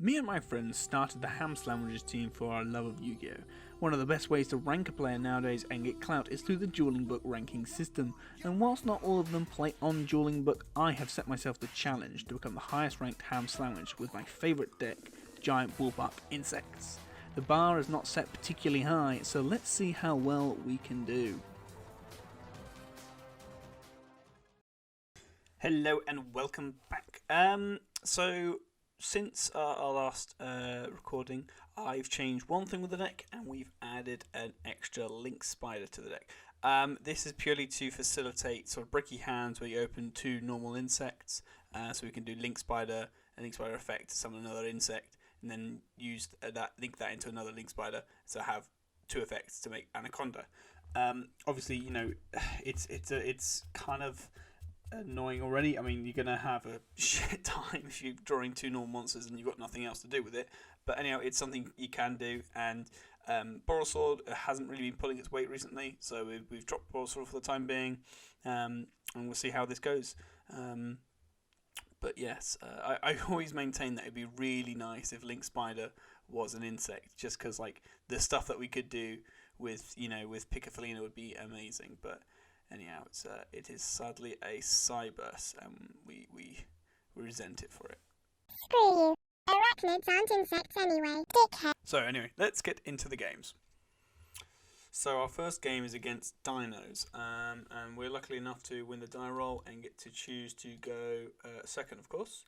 Me and my friends started the Ham Sandwiches team for our love of Yu-Gi-Oh! One of the best ways to rank a player nowadays and get clout is through the DuelingBook ranking system, and whilst not all of them play on DuelingBook, I have set myself the challenge to become the highest ranked Ham Sandwich with my favourite deck, Giant Ballpark Insects. The bar is not set particularly high, so let's see how well we can do. Hello and welcome back. Since our last recording, I've changed one thing with the deck, and we've added an extra link spider to the deck. This is purely to facilitate sort of bricky hands where you open two normal insects, so we can do link spider effect to summon another insect, and then use link that into another link spider, so have two effects to make Anaconda. Obviously, you know, it's kind of annoying already. I mean, you're gonna have a shit time if you're drawing two normal monsters and you've got nothing else to do with it. But anyhow, it's something you can do, and Borosword hasn't really been pulling its weight recently, so we've dropped Borosword for the time being, and we'll see how this goes. But yes, I always maintain that it'd be really nice if Link Spider was an insect, just because like the stuff that we could do with Picafolina would be amazing. But anyhow, it is sadly a Cyberse, and we resent it for it. Screw you. Arachnids aren't insects anyway. Dickhead. So anyway, let's get into the games. So our first game is against Dinos, and we're lucky enough to win the die roll and get to choose to go second, of course.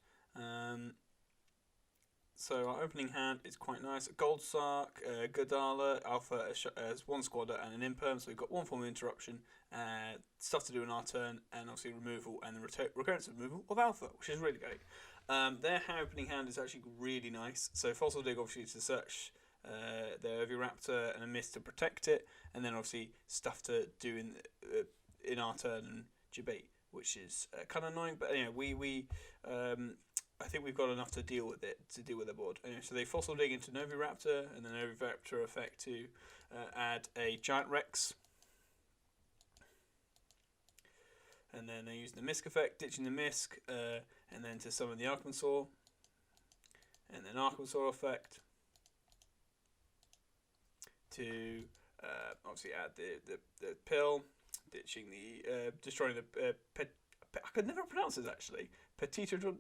So our opening hand is quite nice. Gold Sark, Godala, Alpha as one squatter and an imperm, so we've got one form of interruption, stuff to do in our turn, and obviously removal and the recurrence of removal of Alpha, which is really great. Their opening hand is actually really nice. So Fossil Dig obviously to search their Oviraptor and a Mist to protect it, and then obviously stuff to do in our turn and debate, which is kind of annoying. But anyway, I think we've got enough to deal with it, to deal with the board. Anyway, so they Fossil Dig into an Oviraptor, and then Oviraptor effect to add a Giant Rex. And then they use the Misk effect, ditching the Misk, and then to summon the Archmansaur. And then Archmansaur effect to obviously add the pill, ditching the destroying the I could never pronounce it actually. Petitodon.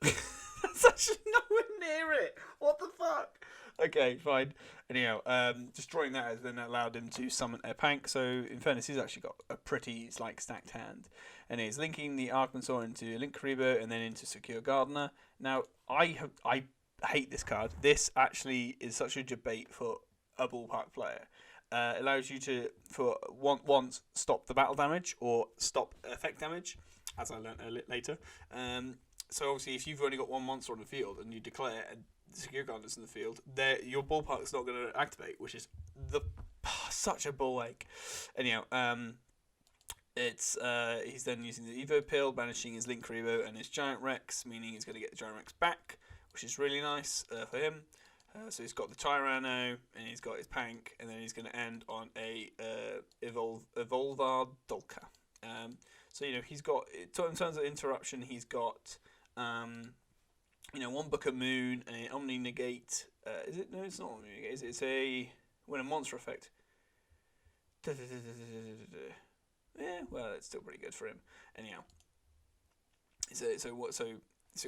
That's actually nowhere near it. What the fuck? Okay, fine. Anyhow, destroying that has then allowed him to summon a Pank. So in fairness, he's actually got a pretty stacked hand, and he's linking the Archmansaur into Link Karibo and then into Secure Gardener. Now I hate this card. This actually is such a debate for a Ballpark player. It allows you to once stop the battle damage or stop effect damage, as I learned later. So obviously, if you've only got one monster on the field and you declare and the Secure Gardener's in the field, your Ballpark's not going to activate, which is such a ball ache. Anyhow, he's then using the Evo Pill, banishing his Link Karibo and his Giant Rex, meaning he's going to get the Giant Rex back, which is really nice for him. So he's got the Tyranno, and he's got his Pank, and then he's going to end on a Evolvar Dolka. So he's got, in terms of interruption, he's got one Book of Moon, an Omni Negate. Is it? No, it's not Omni Negate. It's a when a monster effect. Yeah, well, it's still pretty good for him. Anyhow, so you've got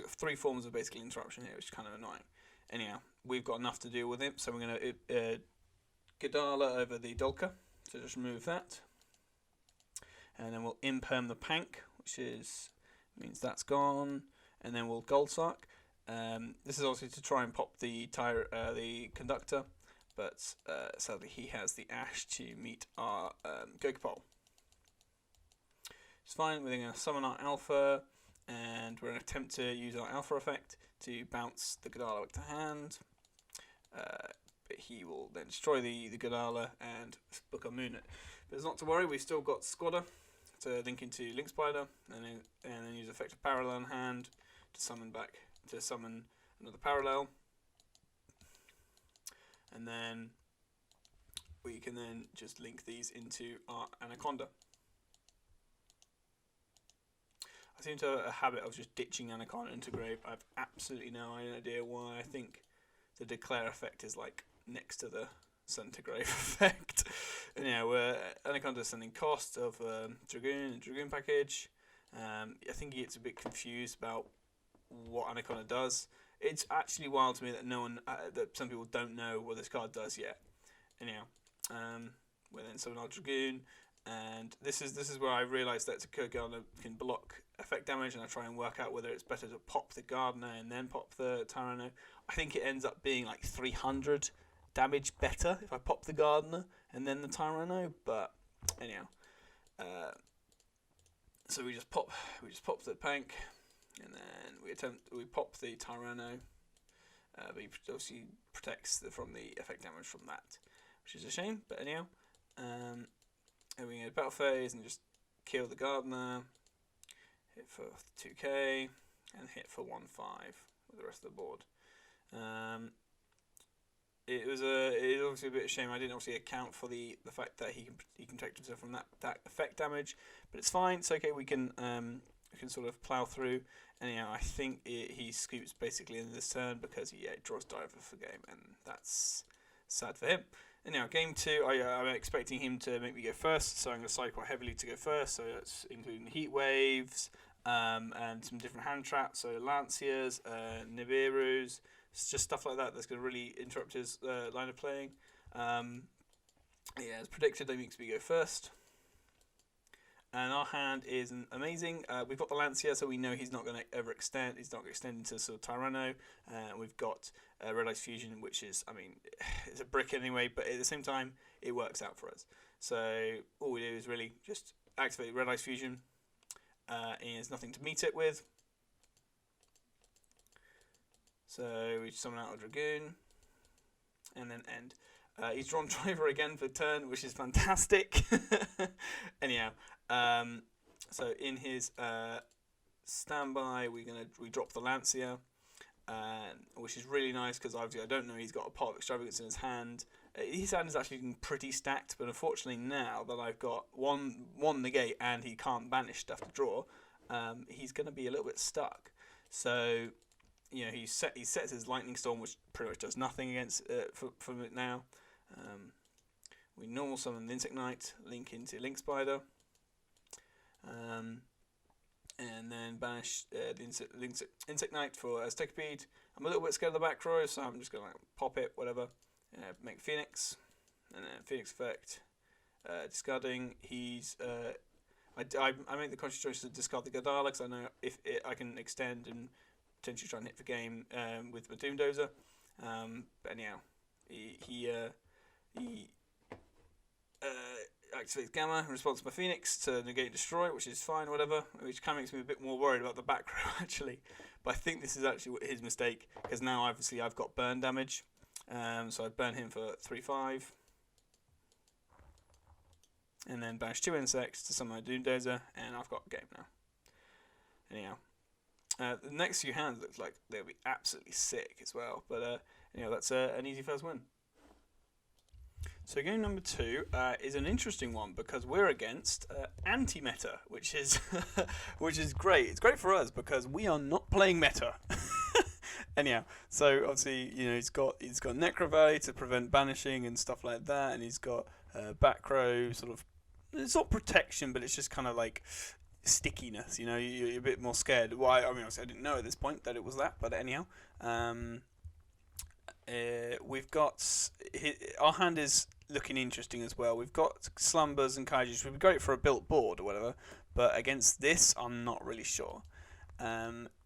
three forms of basically interruption here, which is kind of annoying. Anyhow, we've got enough to deal with him, so we're going to Godala over the Dolka, so just remove that. And then we'll imperm the Pank, which means that's gone. And then we'll Gold Sark. This is obviously to try and pop the Conductor, but sadly he has the Ash to meet our Gokapole. It's fine, we're going to summon our Alpha, and we're going to attempt to use our Alpha effect to bounce the Godala back to hand. But he will then destroy the Godala and Book of Moon it. But it's not to worry, we've still got Squatter to link into Link Spider, and then use effective Parallel in hand to summon another Parallel. And then we can then just link these into our Anaconda. I seem to have a habit of just ditching Anaconda into grave. I have absolutely no idea why. I think the declare effect is like next to the center grave effect. And yeah, Anaconda's sending cost of Dragoon and Dragoon package. I think he gets a bit confused about what Anaconda does. It's actually wild to me that that some people don't know what this card does yet. Anyhow, we're then summon our Dragoon. And this is where I realised that Gardener can block effect damage, and I try and work out whether it's better to pop the Gardener and then pop the Tyranno. I think it ends up being like 300 damage better if I pop the Gardener and then the Tyranno. But anyhow, so we just pop the Pank, and then we pop the Tyranno. But he obviously protects from the effect damage from that, which is a shame. But anyhow. And we get battle phase and just kill the Gardener, hit for 2k, and hit for 1-5 with the rest of the board. It was obviously a bit of a shame. I didn't obviously account for the fact that he can protect himself from that effect damage, but it's fine. It's okay. We can sort of plow through. Anyhow, I think he scoops basically in this turn because he draws Diver for game, and that's sad for him. And now, game 2, I'm expecting him to make me go first, so I'm going to side quite heavily to go first. So that's including Heat Waves and some different hand traps. So Lanciers, Nibiru's, just stuff like that that's going to really interrupt his line of playing. As predicted, he makes me go first. And our hand is amazing. We've got the Lancier, so we know he's not going to ever extend. He's not going to extend into sort of Tyranno. We've got Red Ice Fusion, which is, I mean, it's a brick anyway, but at the same time, it works out for us. So all we do is really just activate Red Ice Fusion. And there's nothing to meet it with. So we summon out a Dragoon, and then end. He's drawn Driver again for turn, which is fantastic. Anyhow, so in his standby, we drop the Lancia, which is really nice because obviously I don't know he's got a pot of Extravagance in his hand. His hand is actually pretty stacked, but unfortunately now that I've got one negate and he can't banish stuff to draw, he's going to be a little bit stuck. So he sets his Lightning Storm, which pretty much does nothing against from it now. We normal summon the Insect Knight, link into Link Spider, and then banish the Insect Knight for Aztecapede. I'm a little bit scared of the back row, so I'm just going to pop it, whatever. Make Phoenix, and then Phoenix effect. Discarding, I make the conscious choice to discard the Godala because I know if I can extend and potentially try and hit for game with my Doom Dozer. But anyhow, he activates Gamma in response to my Phoenix to negate and destroy, which is fine, whatever. Which kind of makes me a bit more worried about the back row actually. But I think this is actually his mistake because now obviously I've got burn damage. So I burn him for 3-5. And then banish 2 insects to summon my Doom Dozer, and I've got game now. Anyhow. The next few hands look like they'll be absolutely sick as well. But that's an easy first win. So game number 2 is an interesting one because we're against anti-meta, which is which is great. It's great for us because we are not playing meta. Anyhow, so obviously he's got Necro Valley to prevent banishing and stuff like that, and he's got back row sort of. It's not protection, but it's just kind of like stickiness. You're a bit more scared. Why? I mean, obviously I didn't know at this point that it was that, but anyhow, we've got our hand is looking interesting as well. We've got Slumbers and Kaijus, which would be great for a built board or whatever, but against this, I'm not really sure.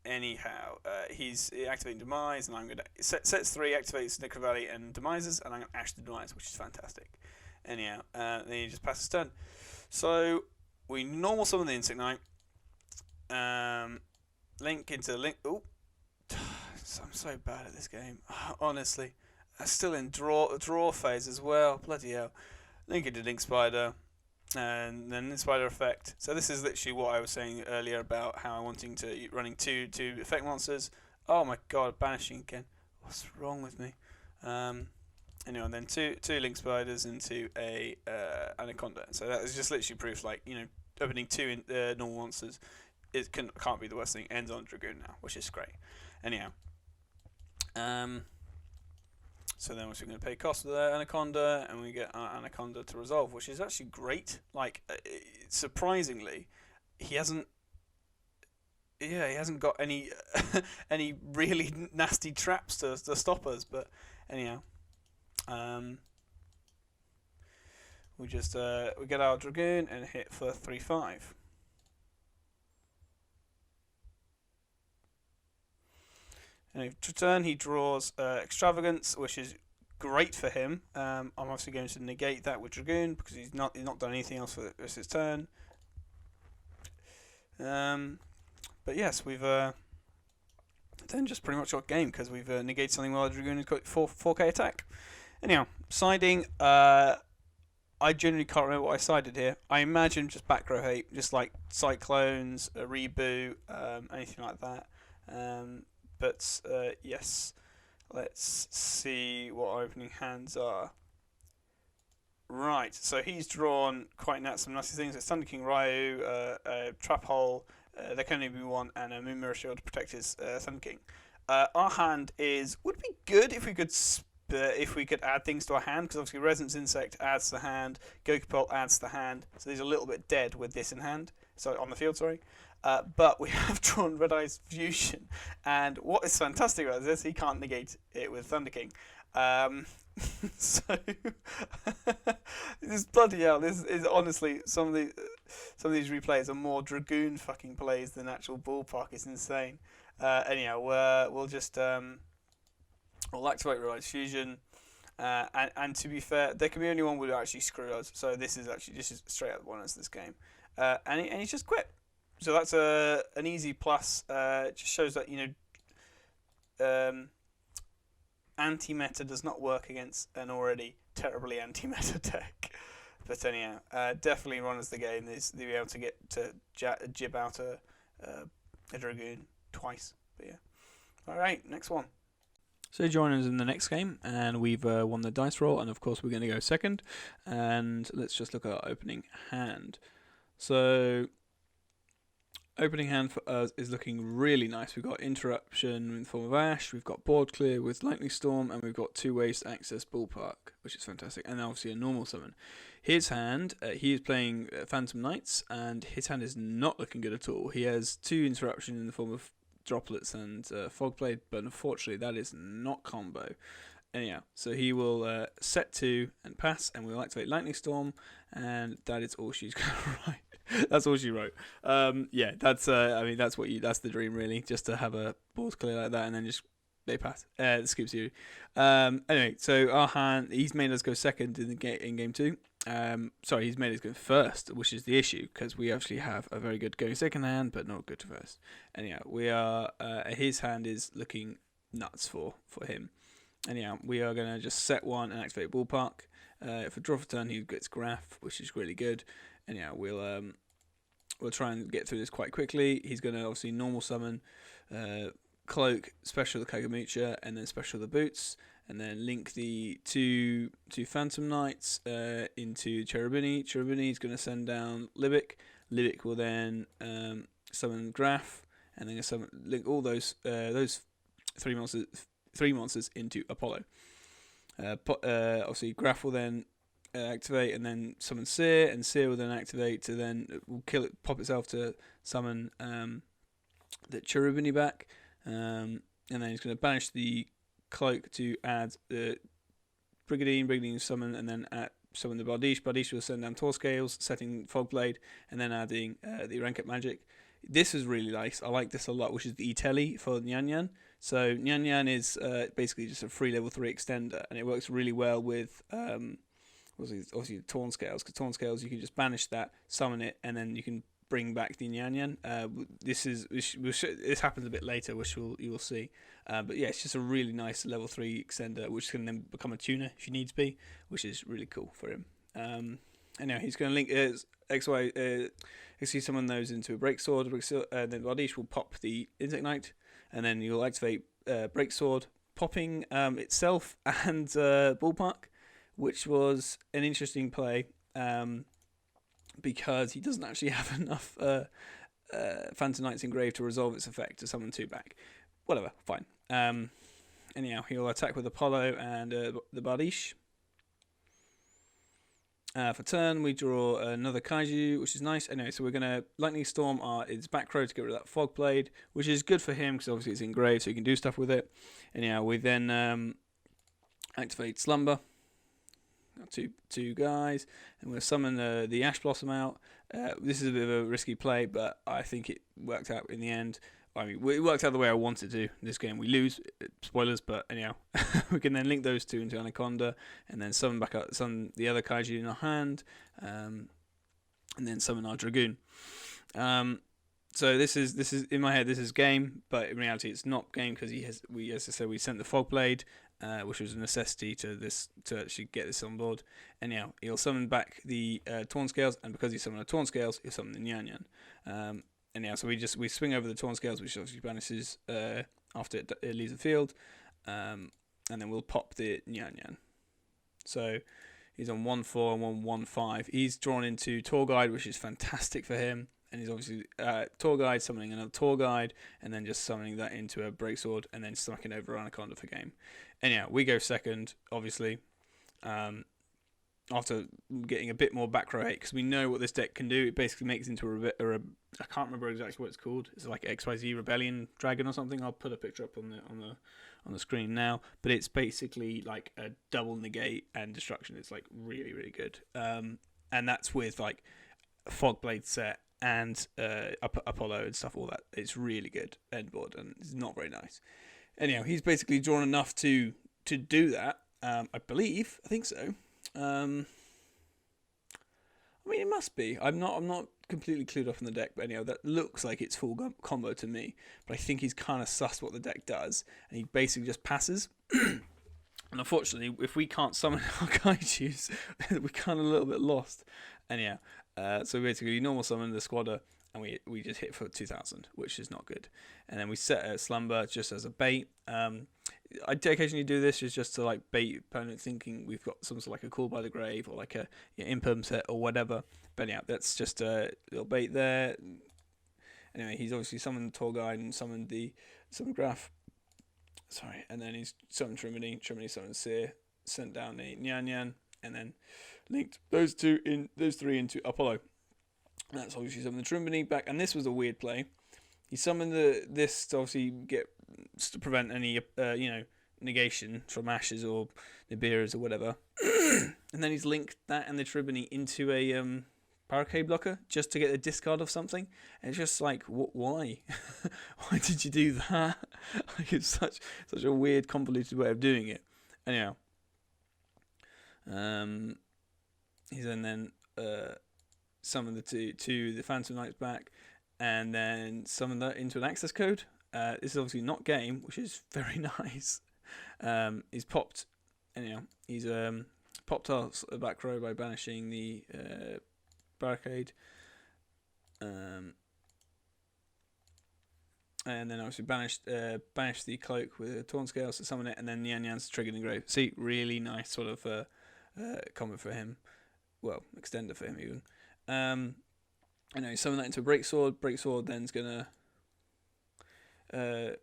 Anyhow, he's activating Demise, and I'm going to sets 3, activates Necro Valley and Demises, and I'm going to Ash the Demise, which is fantastic. Anyhow, then he just passes turn. So we normal summon the Insect Knight, link into Link. Oh, I'm so bad at this game, honestly. I'm still in draw phase as well. Bloody hell. Link into Link Spider, and then Link Spider effect. So this is literally what I was saying earlier about how I'm wanting to running two effect monsters. Oh my god, banishing again. What's wrong with me? Anyway, then two Link Spiders into a Anaconda. So that is just literally proof, like, opening 2 normal monsters can't be the worst thing. Ends on Dragoon now, which is great. Anyhow, so then we're going to pay cost with the Anaconda, and we get our Anaconda to resolve, which is actually great. Like, surprisingly, he hasn't got any any really nasty traps to stop us. But anyhow, we just we get our Dragoon and hit for 3/5. And to turn, he draws Extravagance, which is great for him. I'm obviously going to negate that with Dragoon because he's not done anything else for his turn. But yes, we've then just pretty much got game because we've negated something while Dragoon has got 4K attack. Anyhow, siding. I genuinely can't remember what I sided here. I imagine just back row hate, just like Cyclones, a reboot, anything like that. But yes, let's see what our opening hands are. Right, so he's drawn quite some nasty things. It's Thunder King Ryu, a Trap Hole, there can only be one, and a Moon Mirror Shield to protect his Thunder King. Our hand would be good if we could add things to our hand, because obviously Resonance Insect adds to the hand, Gokupult adds to the hand, so he's a little bit dead with this in hand. So on the field, sorry. But we have drawn Red Eye's Fusion, and what is fantastic about this, he can't negate it with Thunder King. So this bloody hell. This is honestly some of these replays are more Dragoon fucking plays than actual Ballpark. It's insane. Anyhow, we'll just we'll activate Red Eye's Fusion, and to be fair, there can be only one who would actually screw us. So this is straight up one as this game, and he's just quit. So that's an easy plus. Just shows that, anti-meta does not work against an already terribly anti-meta deck. But anyhow, definitely runs the game. Is to be able to get to jib out a Dragoon twice. But yeah. All right, next one. So join us in the next game, and we've won the dice roll, and of course we're going to go second. And let's just look at our opening hand. So opening hand for us is looking really nice. We've got Interruption in the form of Ash, we've got Board Clear with Lightning Storm, and we've got 2 ways to access Ballpark, which is fantastic, and obviously a normal summon. His hand, he is playing Phantom Knights, and his hand is not looking good at all. He has 2 Interruption in the form of Droplets and Fogblade, but unfortunately that is not combo. Anyhow, so he will set 2 and pass, and we'll activate Lightning Storm, and that is all she's going to write. That's all she wrote. Yeah, that's that's the dream really, just to have a board clear like that, and then just they pass. It skips you. Anyway, so our hand, he's made us go second in game 2. Sorry, he's made us go first, which is the issue, because we actually have a very good going second hand, but not good first. Anyhow, we are his hand is looking nuts for him. Anyhow, we are going to just set 1 and activate Ballpark. For draw for turn, he gets Graph, which is really good. Anyhow, we'll try and get through this quite quickly. He's going to obviously normal summon, Cloak, special the Kagamucha, and then special the Boots, and then link the two Phantom Knights into Cherubini. Cherubini is going to send down Libic. Libic will then summon Graph, and then link all those 3 monsters into Apollo. Obviously, Graph will then activate and then summon Seer, and Seer will then activate to then will kill it, pop itself to summon the Cherubini back, and then he's going to banish the Cloak to add the Brigadine summon, and then summon the Bardiche. Bardiche will send down Torscales, setting Fogblade, and then adding the Ranket Magic. This is really nice. I like this a lot, which is the E-Telly for Nyan Nyan. So Nyan Nyan is basically just a free level 3 extender, and it works really well with obviously Torn Scales, because Torn Scales you can just banish that, summon it, and then you can bring back the Nyan Nyan. This happens a bit later, which you will see. But yeah, it's just a really nice level 3 extender, which can then become a tuner if you need to be, which is really cool for him. Anyway, he's going to link summon those into a Break Sword. Then Bardiche will pop the Insect Knight, and then you'll activate Break Sword, popping itself and Ballpark, which was an interesting play because he doesn't actually have enough Phantom Knight's engraved to resolve its effect to summon 2 back. Whatever, fine. Anyhow, he'll attack with Apollo and the Bardiche. For turn, we draw another Kaiju, which is nice. Anyway, so we're going to Lightning Storm its back row to get rid of that Fog Blade, which is good for him because obviously it's engraved, so he can do stuff with it. Anyhow, we then activate Slumber. Got two guys, and we'll summon the Ash Blossom out. This is a bit of a risky play, but I think it worked out in the end. I mean, it worked out the way I wanted to. This game we lose, spoilers, but anyhow, we can then link those 2 into Anaconda, and then summon back up the other Kaiju in our hand, and then summon our Dragoon. So this is in my head. This is game, but in reality, it's not game because as I said, we sent the Fog Blade, which was a necessity to actually get this on board. Anyhow, he'll summon back the Torn Scales, and because he summoned a Torn Scales, he'll summon the Nyan Nyan. Anyhow, so we swing over the Torn Scales, which obviously banishes after it leaves the field, and then we'll pop the Nyan Nyan. So he's on 1/4 and 1/5. He's drawn into Tour Guide, which is fantastic for him. And he's obviously Tour Guide, summoning another Tour Guide, and then just summoning that into a Breaksword, and then smacking over Anaconda for game. Anyhow, we go second, obviously, after getting a bit more back row hate, because we know what this deck can do. It basically makes it into a I can't remember exactly what it's called. It's like XYZ Rebellion Dragon or something. I'll put a picture up on the screen now. But it's basically like a double negate and destruction. It's like really, really good. And that's with like a Fogblade set and Apollo and stuff, all that. It's really good end board, and it's not very nice. Anyhow, he's basically drawn enough to do that. I think so. I mean, it must be. I'm not completely clued up on the deck, but anyhow, that looks like it's full combo to me. But I think he's kind of sussed what the deck does, and he basically just passes. And unfortunately, if we can't summon our Kaijus, we're kind of a little bit lost. Anyhow, so basically, we normal summon the Squadder, and we just hit for 2,000, which is not good. And then we set a Slumber just as a bait. I occasionally do this just to like bait opponent thinking we've got some sort of like a Call by the Grave or like a Imperm set or whatever. But yeah, that's just a little bait there. Anyway, he's obviously summoned the Tour Guide and summoned the Graph. Sorry, and then he's summoned Trimony summoned Seer, sent down the Nyan Nyan, and then linked those three into Apollo. And that's obviously summoned the Trimony back, and this was a weird play. He summoned this to obviously to prevent any negation from Ashes or Nibiru's or whatever, and then he's linked that and the Tribony into a barricade blocker just to get the discard of something. And it's just like, why? Why did you do that? Like, it's such a weird, convoluted way of doing it. Anyhow, he's then summoned the Phantom Knights back, and then summoned that into an access code. This is obviously not game, which is very nice. He's popped. Anyhow, he's popped our back row by banishing the barricade, and then obviously banished the cloak with a Torn Scales to summon it, and then Nyan Nyan's triggered engrave. See, really nice sort of combo for him. Well, extender for him even. Anyway, he summoned that into a Breaksword. Breaksword then's gonna. He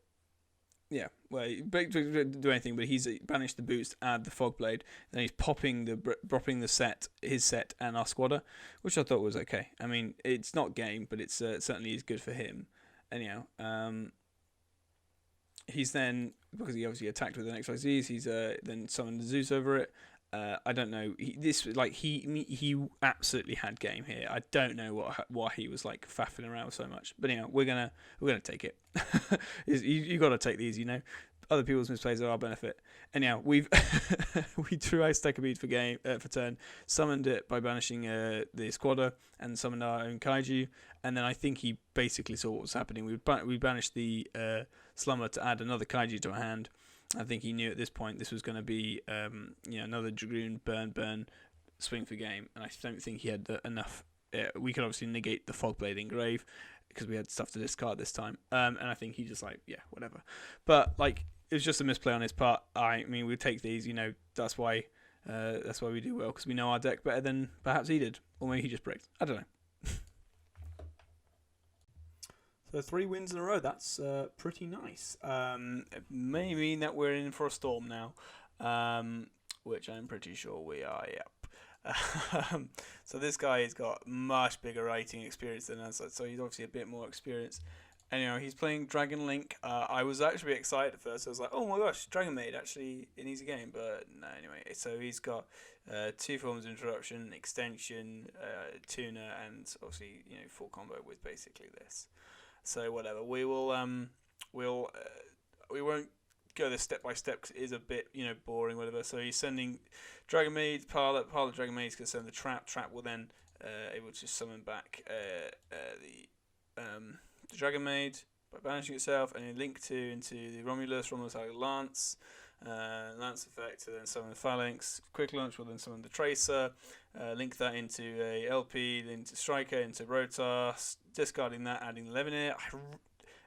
didn't do anything, but he's banished the boots, add the Fogblade, then he's dropping his set and our Squadder, which I thought was okay. I mean, it's not game, but it's certainly is good for him. Anyhow, he's then, because he obviously attacked with an XYZs, he's then summoned the Zeus over it. I don't know. He absolutely had game here. I don't know why he was like faffing around so much. But anyhow, we're gonna take it. you got to take these. Other people's misplays are our benefit. Anyhow, we drew Ice Bead for game for turn, summoned it by banishing the Squadder, and summoned our own Kaiju. And then I think he basically saw what was happening. We banished the Slumber to add another Kaiju to our hand. I think he knew at this point this was going to be another Dragoon burn swing for game, and I don't think he had enough. We could obviously negate the Fogblade engrave because we had stuff to discard this time, and I think he just whatever. But like, it was just a misplay on his part. I mean, we take these, that's why we do well, because we know our deck better than perhaps he did, or maybe he just bricked. I don't know. So 3 wins in a row. That's pretty nice. It may mean that we're in for a storm now, which I'm pretty sure we are. Yep. So this guy has got much bigger writing experience than us, so he's obviously a bit more experienced. Anyway, he's playing Dragon Link. I was actually excited at first. I was like, oh my gosh, Dragon Maid actually an easy game. But no, anyway. So he's got 2 forms of introduction, extension, tuner, and obviously full combo with basically this. So whatever. We will we won't go this step by step because it is a bit boring, whatever. So he's sending Dragon Maid, Pilot Dragon Maid is going to send the trap. Trap will then able to summon back the Dragon Maid by banishing itself, and then link 2 into the Romulus has Lance, Lance effect to then summon the Phalanx. Quick launch will then summon the Tracer, link that into a LP, then into Striker, into Rotar, discarding that, adding Levineer.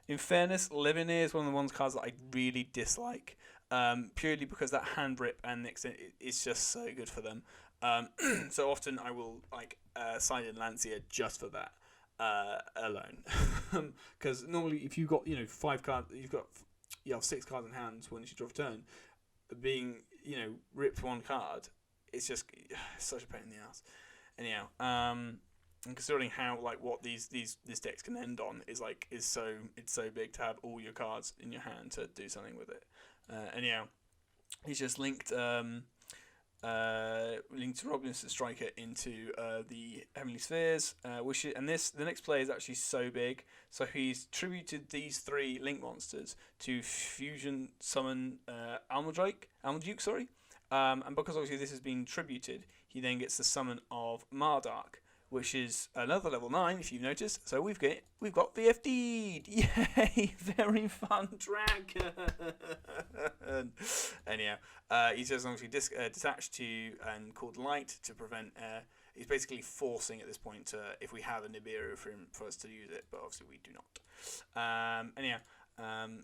In fairness, Levineer is one of the cards that I really dislike, purely because that hand rip and the extent is just so good for them. So often I will sign in Lancia just for that. Alone, because normally if you've got 5 cards, you have 6 cards in hand when you draw a turn, being ripped 1 card, it's just such a pain in the ass. Anyhow, and considering how what this decks can end on is so big to have all your cards in your hand to do something with it. Anyhow, he's just linked Robinus the Striker into the Heavenly Spheres, the next play is actually so big, so he's tributed these 3 link monsters to fusion summon Almaduke, and because obviously this has been tributed, he then gets the summon of Mardark, which is another level 9 if you've noticed. So we've got VFD'd. Yay! Very fun dragon. Anyhow, he's just obviously detached to and called Light to prevent. He's basically forcing at this point if we have a Nibiru for us to use it, but obviously we do not. Anyhow.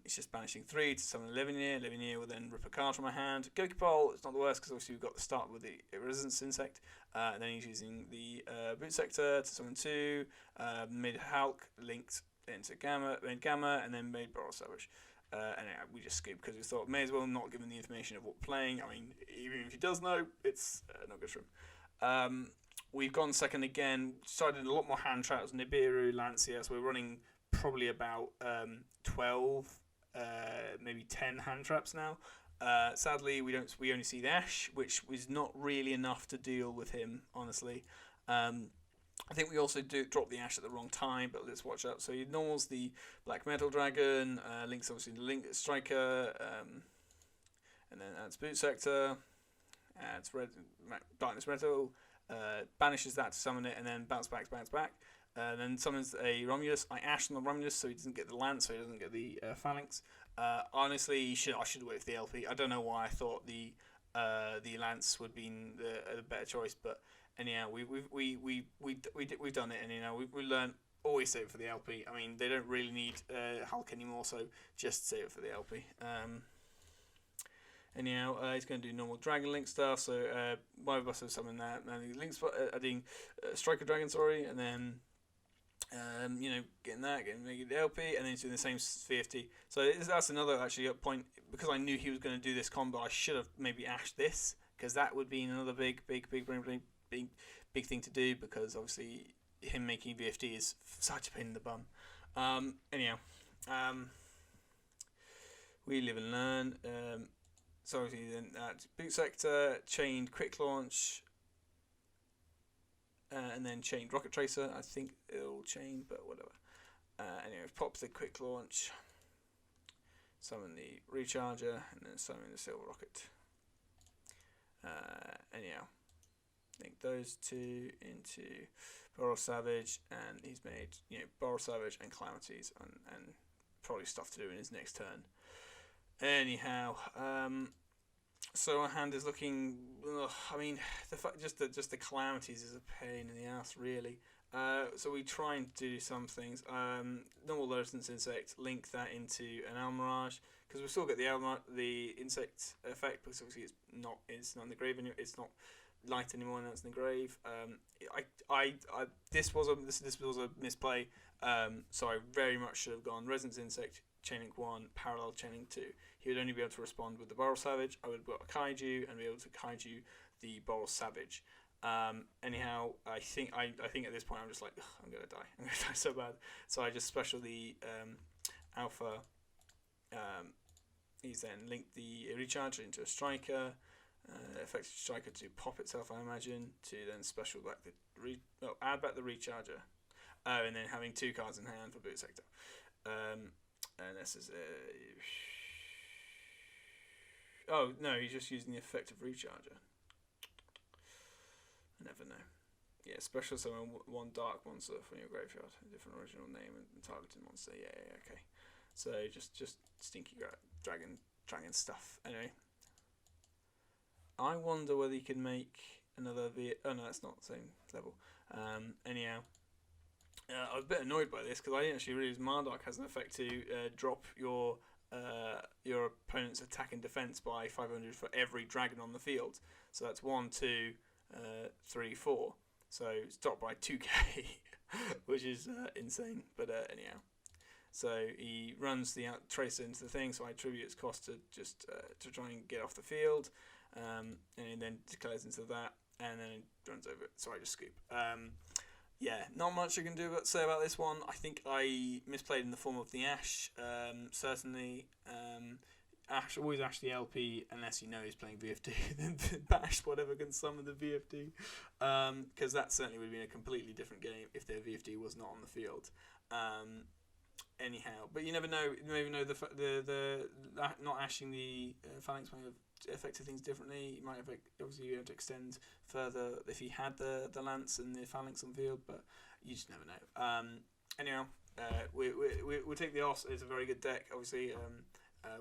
It's just banishing 3 to summon Levineer. Levineer will then rip a card from my hand. Gokipole, it's not the worst because obviously we've got the start with the Resistance Insect. And then he's using the Boot Sector to summon 2. Made Hulk, linked into made Gamma, and then made Boros Savage. And we just skipped because we thought may as well not give him the information of what we're playing. I mean, even if he does know, it's not good for him. We've gone second again, decided a lot more hand traps, Nibiru, Lancia, so we're running probably about 12, maybe 10 hand traps now. Sadly, we only see the Ash, which was not really enough to deal with him, honestly. I think we also drop the Ash at the wrong time, but let's watch out. So he normals the Black Metal Dragon, links obviously the Link Striker, and then adds Boot Sector, adds Darkness Metal, banishes that to summon it, and then bounce back. Then summons a Romulus. I ash on the Romulus so he doesn't get the Lance, so he doesn't get the Phalanx. Honestly, I should wait for the LP. I don't know why I thought the Lance would be the better choice, but anyhow, we've done it, and we learned always save it for the LP. I mean, they don't really need Hulk anymore, so just save it for the LP. Anyhow, he's going to do normal Dragon Link stuff, so one of us have summoned that, and Link's adding Striker Dragon, and then getting making the LP, and then he's doing the same VFD. So that's another actually point, because I knew he was going to do this combo. I should have maybe ashed this, because that would be another big thing to do, because obviously him making VFD is such a pain in the bum. Anyhow, we live and learn. So obviously then Boot Sector, chained Quick Launch, and then chained Rocket Tracer. I think it'll chain, but whatever. Anyway, pops the Quick Launch, summon the Recharger, and then summon the Silver Rocket. Anyhow, link those 2 into Boros Savage, and he's made Boros Savage and Calamities, and probably stuff to do in his next turn. Anyhow, so our hand is looking. I mean, just the Calamities is a pain in the ass, really. So we try and do some things. Normal Resistance Insect, link that into an Almirage, because we still get the insect effect, because obviously it's not in the grave anymore. It's not light anymore, and that's in the grave. This was a misplay. So I very much should have gone Resonance Insect, Chainlink 1, Parallel Chainlink 2. He would only be able to respond with the Boral Savage. I would have got a Kaiju and be able to Kaiju the Boral Savage. Anyhow, I think at this point I'm just like, I'm gonna die. I'm gonna die so bad. So I just special the Alpha. He's then linked the Recharger into a Striker. Effective Striker to pop itself, I imagine, to then special back the add back the Recharger. And then having 2 cards in hand for Boot Sector. And this is oh no, he's just using the effective Recharger. I never know. Yeah, special summon 1 dark monster from your graveyard, a different original name and targeted monster. Yeah, okay. So just stinky dragon stuff. Anyway, I wonder whether you can make another Oh no, that's not the same level. Anyhow. I was a bit annoyed by this because I didn't actually realize Mardark has an effect to drop your opponent's attack and defense by 500 for every dragon on the field. So that's 1, 2, 3, 4. So it's dropped by 2k, which is insane. But anyhow, so he runs the Tracer into the thing. So I attribute its cost to just to try and get off the field, and he then declares into that, and then it runs over it. So I just scoop. Yeah, not much I can say about this one. I think I misplayed in the form of the Ash, certainly. Ash, always Ash the LP, unless you know he's playing VFD, then bash whatever can summon the VFD. Because that certainly would have been a completely different game if their VFD was not on the field. Anyhow, but you never know. You never know the not ashing the phalanx may have affected things differently. You might have obviously you have to extend further if he had the lance and the phalanx on the field, but you just never know. Anyhow, we'll take the Os. It's a very good deck. Obviously,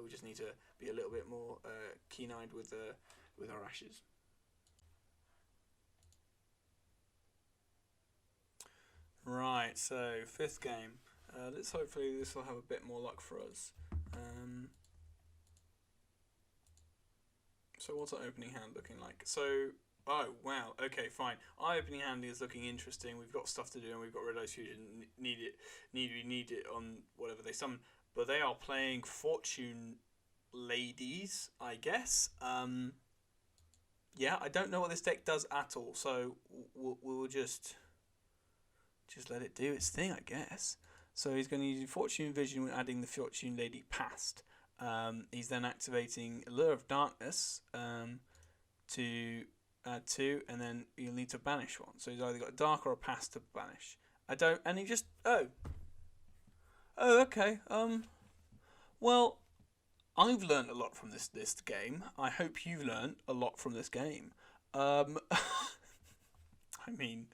we just need to be a little bit more keen-eyed with our ashes. Right. So 5th game. Let's hopefully this will have a bit more luck for us. So what's our opening hand looking like? So, oh wow, okay, fine. Our opening hand is looking interesting. We've got stuff to do, and we've got Red Eyes Fusion. Need it on whatever they summon. But they are playing Fortune Ladies, I guess. Yeah, I don't know what this deck does at all. So we'll just let it do its thing, I guess. So he's going to use Fortune Vision when adding the Fortune Lady Past. He's then activating Allure of Darkness to add 2, and then you'll need to banish 1. So he's either got a Dark or a Past to banish. And he just, okay. Well, I've learned a lot from this game. I hope you've learned a lot from this game. I mean,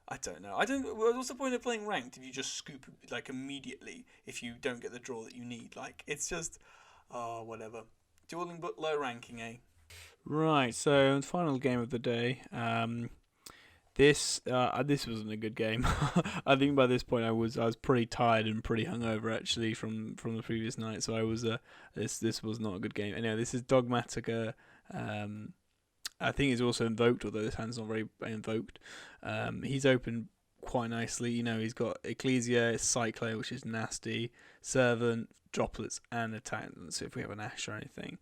I don't know. What's the point of playing ranked if you just scoop like immediately if you don't get the draw that you need? Like it's just, whatever. DuelingBook low ranking, eh? Right. So the final game of the day. This wasn't a good game. I think by this point I was pretty tired and pretty hungover actually from the previous night. So I was this was not a good game. Anyway, this is Dogmatica. I think he's also invoked, although this hand's not very invoked. He's opened quite nicely. You know, he's got Ecclesia, Cyclone, which is nasty, Servant, Droplets, and Attack. Let's see if we have an Ash or anything.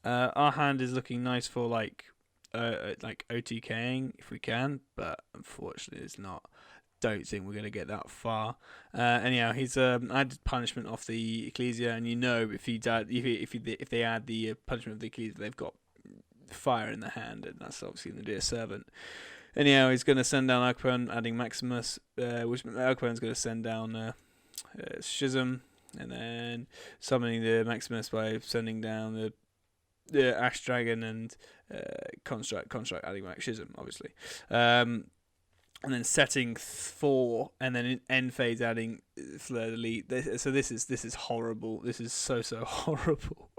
Our hand is looking nice for like OTKing if we can, but unfortunately it's not. Don't think we're going to get that far. Anyhow, he's added punishment off the Ecclesia, and you know if they add the punishment of the Ecclesia, they've got fire in the hand, and that's obviously going to do a Servant. Anyhow, he's going to send down Archipone, adding Maximus, which Archipone's going to send down Schism, and then summoning the Maximus by sending down the Ash Dragon and Construct adding back Schism, obviously. And then setting 4, and then in end phase adding Fleur de Lis. So this is horrible. This is so horrible.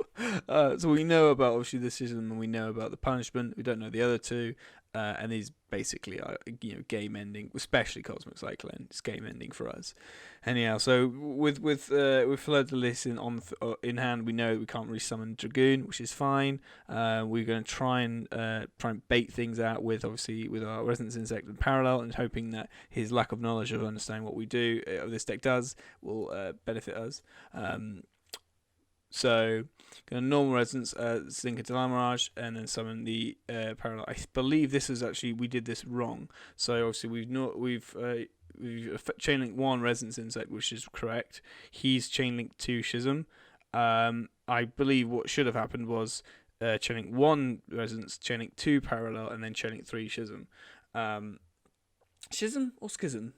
So we know about obviously the schism, and we know about the punishment. We don't know the other two, and these basically are game ending, especially Cosmic Cyclone. It's game ending for us. Anyhow, so with Fleur de Lis in hand, we know we can't really summon Dragoon, which is fine. We're going to try and bait things out with our Resonance Insect and Parallel, and hoping that his lack of knowledge of understanding what we do, this deck does, will benefit us. So, going to normal Resonance, sink into Mirage, and then summon the Parallel. I believe this is actually, we did this wrong. So obviously we've chainlink 1 Resonance Insect, which is correct. He's chainlink 2 Schism. I believe what should have happened was chainlink 1 Resonance, chainlink 2 Parallel, and then chainlink 3 Schism. Schism or Schism?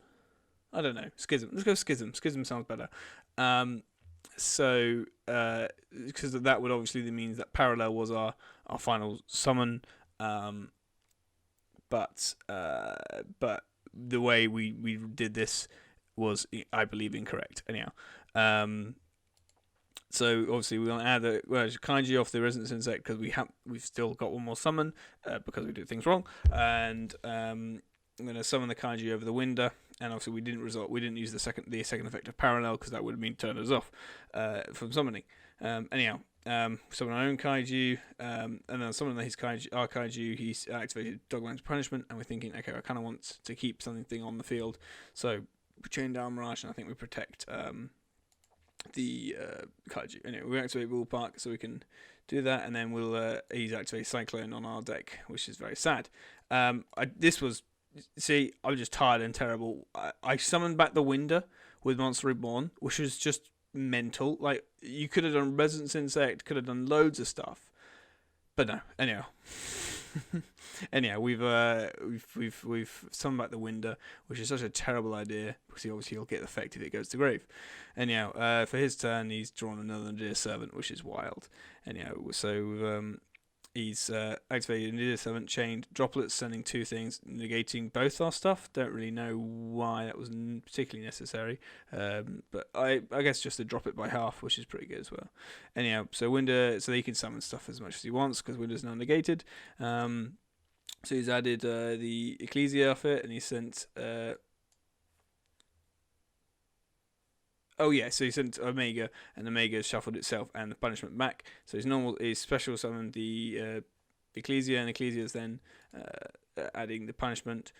I don't know. Schism. Let's go Schism. Schism sounds better. So, because that would obviously means that Parallel was our final summon, but the way we did this was, I believe, incorrect. Anyhow, so obviously we're gonna add Kaiji off the Resonance Insect because we've still got one more summon because we did things wrong, and I'm gonna summon the Kaiji over the window. And obviously we didn't use the second effect of Parallel because that would have been turned us off from summoning. Anyhow, summon our own Kaiju, and then summon our Kaiju. He's activated Dogman's Punishment, and we're thinking, okay, I kind of want to keep something on the field, so we chain down Mirage, and I think we protect the Kaiju. Anyway, we activate Ballpark so we can do that, and then he's activate Cyclone on our deck, which is very sad. See, I'm just tired and terrible. I summoned back the Winder with Monster Reborn, which was just mental. Like, you could have done Resonance Insect, could have done loads of stuff, but no. Anyhow, we've summoned back the Winder, which is such a terrible idea because he'll get the effect if it goes to grave. Anyhow, for his turn, he's drawn another Dear Servant, which is wild. Anyhow, so he's activated Dear Servant, chained droplets, sending 2 things, negating both our stuff. Don't really know why that was particularly necessary, but I guess just to drop it by half, which is pretty good as well. Anyhow, so Winder, so he can summon stuff as much as he wants because Winder's now negated. So he's added the Ecclesia off it, and he sent. So he sent Omega, and Omega shuffled itself and the punishment back. So his special summoned the Ecclesia, and Ecclesia is then adding the punishment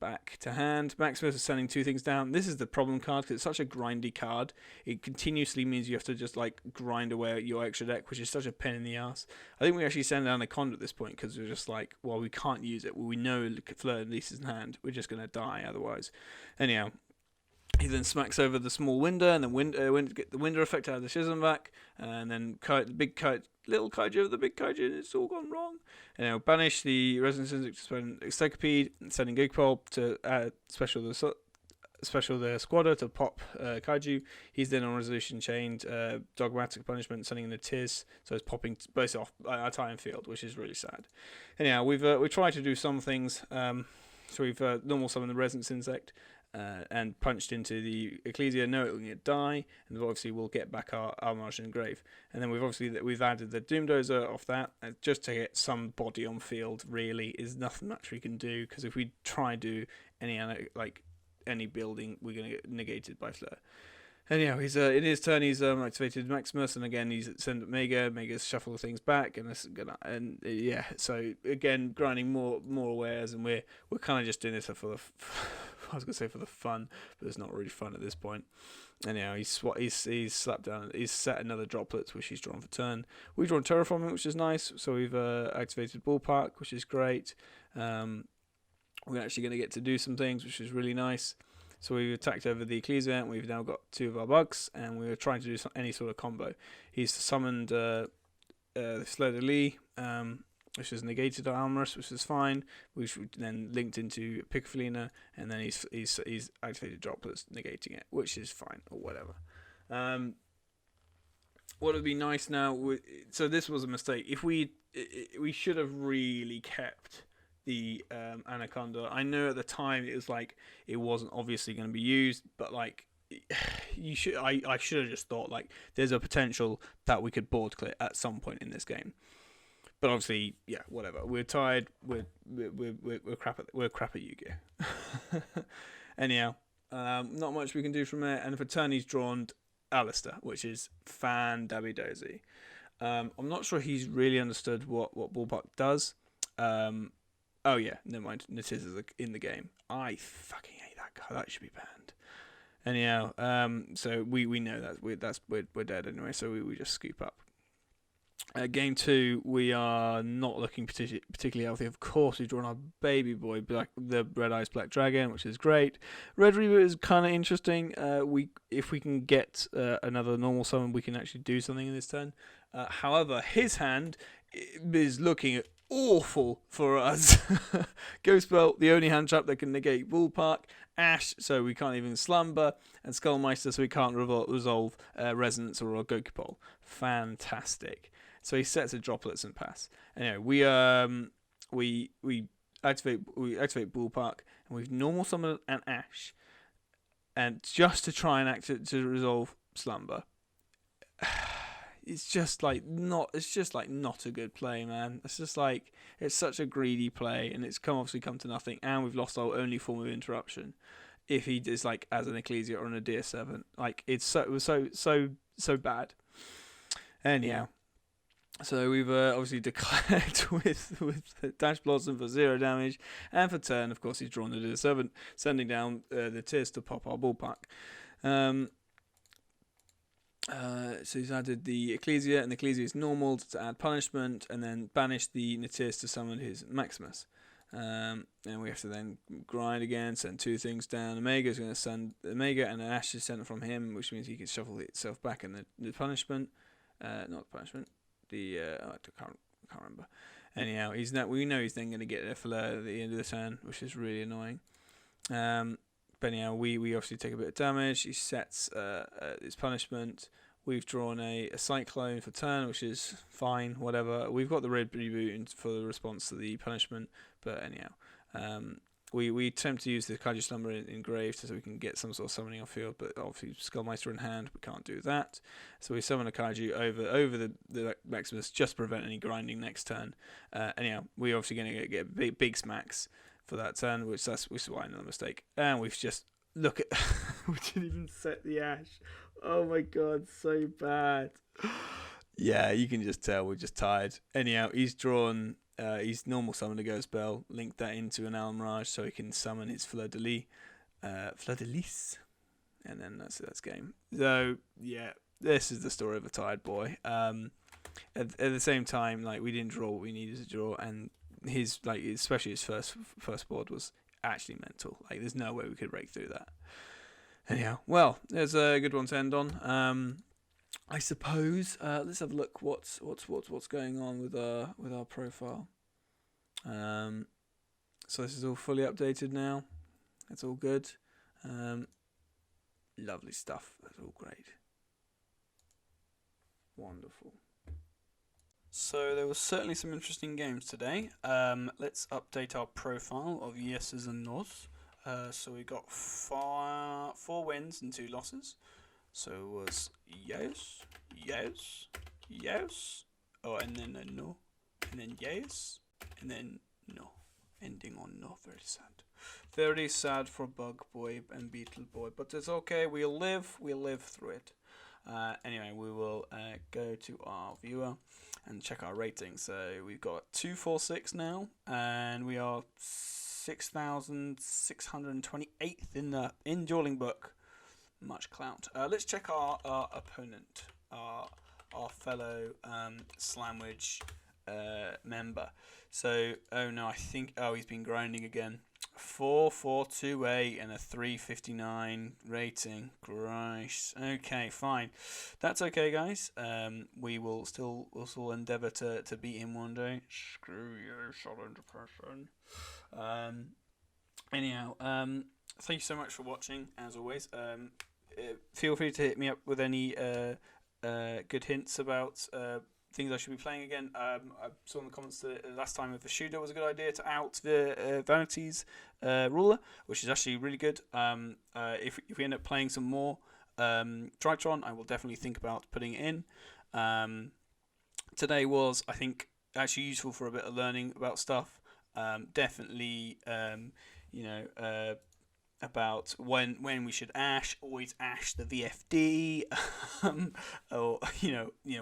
back to hand. Maximus is sending 2 things down. This is the problem card because it's such a grindy card. It continuously means you have to just like grind away at your extra deck, which is such a pain in the ass. I think we actually send down a Conduit at this point because we're just like, well, we can't use it. Well, we know Fleur de Lis is in hand. We're just going to die otherwise. Anyhow, he then smacks over the small Winder, and then get the Winder effect out of the Schism back, and then little Kaiju over the big Kaiju, and it's all gone wrong. And now banish the Resonance Insect to spend Extacopede, sending Gigpole to add special the Squadder to pop Kaiju. He's then on Resolution chained Dogmatic Punishment, sending in the Tiz, so it's popping both off our time field, which is really sad. Anyhow, we tried to do some things. So we've normal summoned the Resonance Insect. And punched into the Ecclesia, know it will die, and obviously we'll get back our Mirage and Grave. And then we've added the Doomdozer off that, just to get some body on field. Really, is nothing much we can do because if we try to do any building, we're going to get negated by Fleur. Anyhow, he's in his turn he's activated Maximus, and again he's sent Mega's shuffle things back, so again grinding more wares, and we're kind of just doing this for the I was gonna say for the fun, but it's not really fun at this point. Anyhow, he's slapped down. He's set another droplets, which he's drawn for turn. We've drawn Terraforming, which is nice. So we've activated Ballpark, which is great. We're actually going to get to do some things, which is really nice. So we've attacked over the Ecclesia, and we've now got 2 of our bugs, and we're trying to do any sort of combo. He's summoned Fleur de Lis, which is negated our Almaris, which is fine, which then linked into Piccolina, and then he's activated droplets, negating it, which is fine, or whatever. What would be nice now, so this was a mistake. If we should have really kept the Anaconda. I know at the time it was like it wasn't obviously going to be used, but like you should. I should have just thought like there's a potential that we could board clear at some point in this game. But obviously, yeah, whatever. We're tired. We're crap at Yu-Gi-Oh. Anyhow, not much we can do from there. And for turn, he's drawn Alistair, which is fan-dabby dozy. I'm not sure he's really understood what Ballpark does. Oh yeah, never mind. Natiz is in the game. I fucking hate that guy. That should be banned. Anyhow, so we know that we're dead anyway. So we just scoop up. Game 2, we are not looking particularly healthy. Of course, we've drawn our baby boy, the Red Eyes Black Dragon, which is great. Red Reboot is kind of interesting. If we can get another normal summon, we can actually do something in this turn. However, his hand is looking awful for us. Ghost Belt, the only hand trap that can negate Ballpark. Ash, so we can't even slumber, and Skullmeister, so we can't resolve Resonance or Gokupol. Fantastic. So he sets a droplets and pass. Anyway, we activate Ballpark, and we've normal summon an Ash, and just to try and to resolve Slumber. It's just like not a good play, man. It's just like it's such a greedy play, and it's obviously come to nothing, and we've lost our only form of interruption. If he does like as an Ecclesia or an Adir 7, like it was so bad. Anyhow, so we've obviously declared with Dash Blossom for 0 damage, and for turn, of course, he's drawn the Adir 7, sending down the Tears to pop our Ballpark. So he's added the Ecclesia, and the Ecclesia is normal to add punishment, and then banish the Natirs to summon his Maximus. And we have to then grind again, send 2 things down. Omega is going to send Omega, and an Ash is sent from him, which means he can shuffle itself back in the punishment. Not the punishment. I can't remember. Anyhow, we know he's then going to get a Fleur at the end of the turn, which is really annoying. But anyhow, we obviously take a bit of damage. He sets his punishment. We've drawn a Cyclone for turn, which is fine, whatever. We've got the Red Reboot for the response to the punishment. But anyhow, we attempt to use the Kaiju Slumber in grave so we can get some sort of summoning off field. But obviously, Skullmeister in hand, we can't do that. So we summon a Kaiju over the Maximus just to prevent any grinding next turn. Anyhow, we're obviously going to get big smacks for that turn, which is why another mistake. And we've just we didn't even set the Ash. Oh my god, so bad. Yeah, you can just tell we're just tired. Anyhow, he's drawn he's normal summoned a Ghost Bell, linked that into an Almirage so he can summon his Fleur de Lis, and then that's game. So yeah, this is the story of a tired boy. At the same time, like we didn't draw what we needed to draw, and his especially his first board was actually mental. Like there's no way we could break through that. Anyhow, well, there's a good one to end on. I suppose let's have a look. What's going on with our profile? So this is all fully updated now. That's all good. Lovely stuff. That's all great. Wonderful. So there was certainly some interesting games today. Let's update our profile of yeses and nos. So we got 4 wins and 2 losses. So it was yes, oh, and then a no, and then yes, and then no, ending on no. Very sad for Bug Boy and Beetle Boy, but it's okay. We'll live through it. Anyway, we will go to our viewer and check our ratings. So we've got 246 now, and we are 6,628th in DuelingBook. Much clout. Let's check our opponent, our fellow Slamwich member. So, oh no, he's been grinding again. 4,428 and a 359 rating. Christ. Okay, fine. That's okay, guys. We will still endeavour to beat him one day. Screw you, solid depression. Anyhow, thank you so much for watching, as always. Feel free to hit me up with any good hints about things I should be playing again. I saw in the comments that last time if a shooter was a good idea to out the Vanity's ruler, which is actually really good. If we end up playing some more Tritron, I will definitely think about putting it in. Today was, I think, actually useful for a bit of learning about stuff. Definitely, about when we should always ash the VFD, or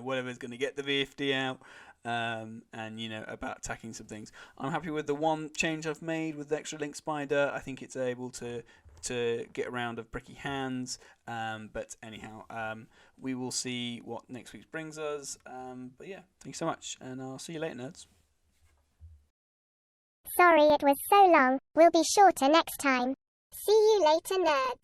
whatever's going to get the VFD out, and about attacking some things. I'm happy with the one change I've made with the extra link spider. I think it's able to get around of bricky hands, but anyhow, we will see what next week brings us. But yeah, thank you so much, and I'll see you later, nerds. Sorry it was so long. We'll be shorter next time. See you later, nerds.